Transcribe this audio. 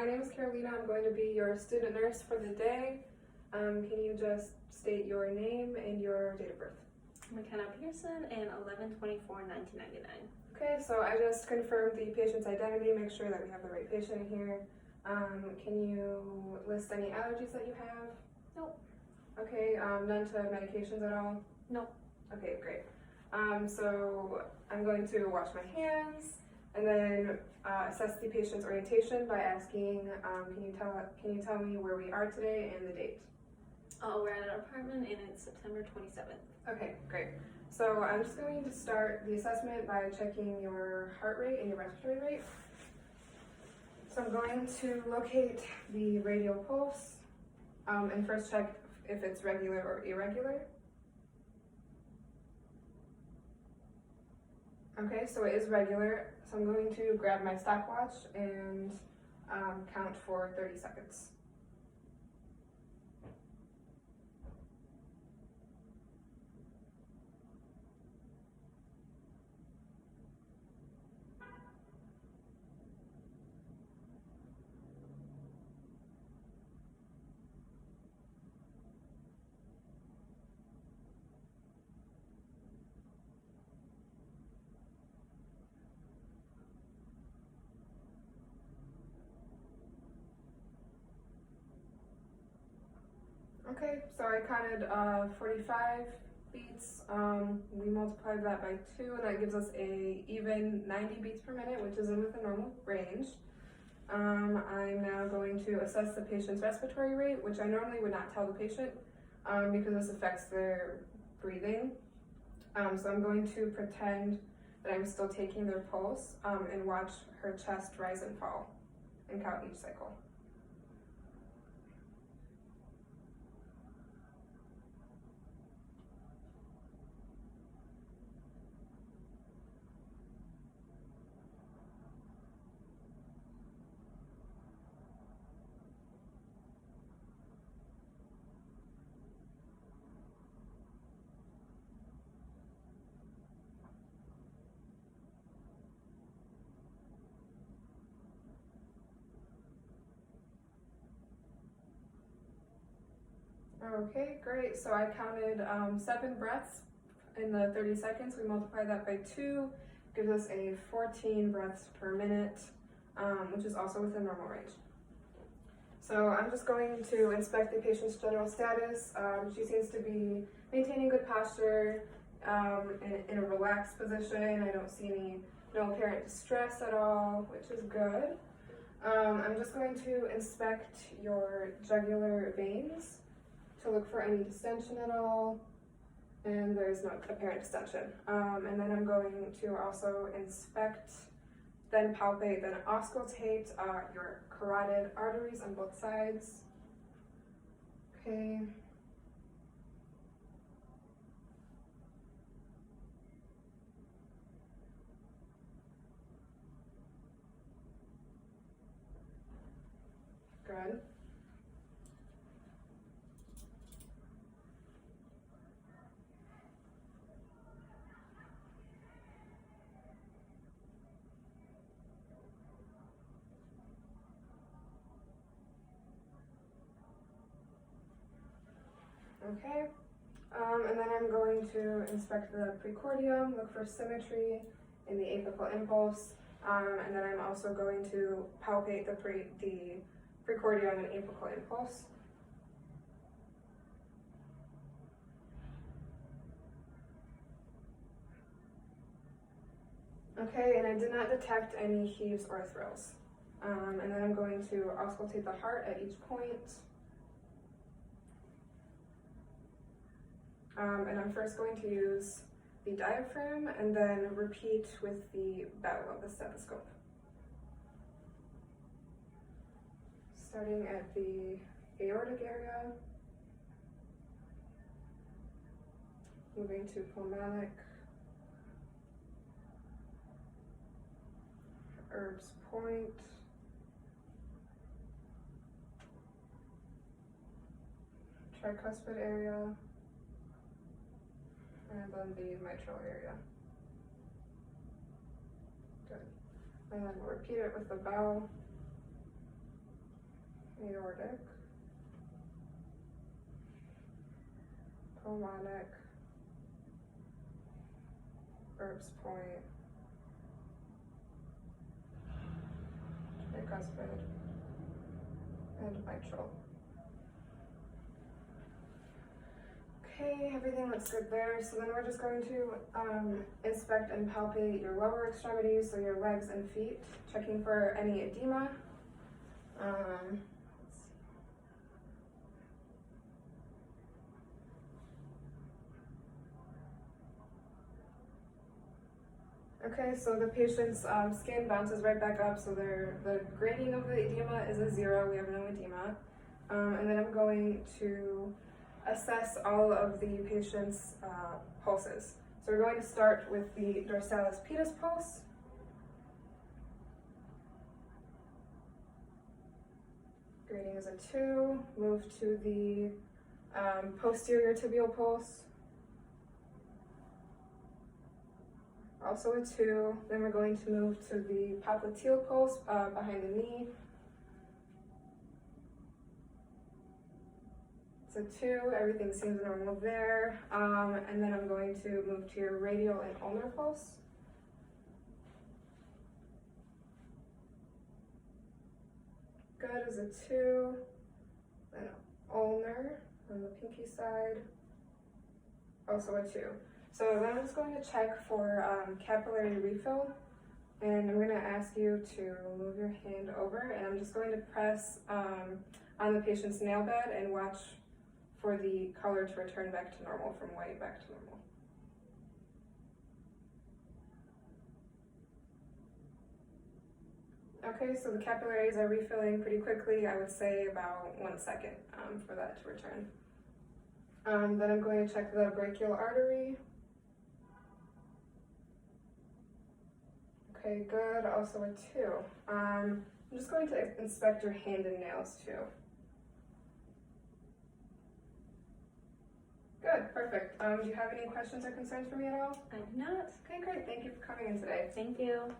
my name is Karolina. I'm going to be your student nurse for the day. Can you just state your name and your date of birth? McKenna Pearson and 11/24/1999. Okay, so I just confirmed the patient's identity, make sure that we have the right patient here. Can you list any allergies that you have? Nope. Okay, none to medications at all? Nope. Okay, great. So I'm going to wash my hands and then assess the patient's orientation by asking, can you tell me where we are today and the date? We're at our apartment and it's September 27th. Okay, great. So I'm just going to start the assessment by checking your heart rate and your respiratory rate. So I'm going to locate the radial pulse and first check if it's regular or irregular. Okay, so it is regular. So I'm going to grab my stopwatch and count for 30 seconds. Okay, so I counted 45 beats. We multiplied that by 2, and that gives us a even 90 beats per minute, which is within normal range. I'm now going to assess the patient's respiratory rate, which I normally would not tell the patient because this affects their breathing. So I'm going to pretend that I'm still taking their pulse and watch her chest rise and fall and count each cycle. Okay, great. So I counted 7 breaths in the 30 seconds. We multiply that by 2, gives us a 14 breaths per minute, which is also within normal range. So I'm just going to inspect the patient's general status. She seems to be maintaining good posture, in a relaxed position. I don't see no apparent distress at all, which is good. I'm just going to inspect your jugular veins to look for any distension at all, and there's no apparent distension. And then I'm going to also inspect, then palpate, then auscultate your carotid arteries on both sides. Okay. Good. Okay, and then I'm going to inspect the precordium, look for symmetry in the apical impulse, and then I'm also going to palpate the precordium and apical impulse. Okay, and I did not detect any heaves or thrills. And then I'm going to auscultate the heart at each point. And I'm first going to use the diaphragm and then repeat with the bell of the stethoscope. Starting at the aortic area, moving to pulmonic, Erb's point, tricuspid area, and then the mitral area. Good. And then we'll repeat it with the bell. aortic, pulmonic, Erb's point, tricuspid, and mitral. Okay, everything looks good there. So then we're just going to inspect and palpate your lower extremities, so your legs and feet, checking for any edema. Okay, so the patient's skin bounces right back up, so the grading of the edema is a 0, we have no edema. And then I'm going to assess all of the patient's pulses. So we're going to start with the dorsalis pedis pulse. Grading is a 2. Move to the posterior tibial pulse. Also a 2. Then we're going to move to the popliteal pulse behind the knee. It's a 2. Everything seems normal there. And then I'm going to move to your radial and ulnar pulse. Good is a 2. Then ulnar on the pinky side. Also a 2. So then I'm just going to check for capillary refill, and I'm going to ask you to move your hand over, and I'm just going to press on the patient's nail bed and watch for the color to return back to normal, from white back to normal. Okay, so the capillaries are refilling pretty quickly. I would say about 1 second for that to return. Then I'm going to check the brachial artery. Okay, good, also a 2. I'm just going to inspect your hand and nails too. Good, perfect. Do you have any questions or concerns for me at all? I do not. Okay, great, thank you for coming in today. Thank you.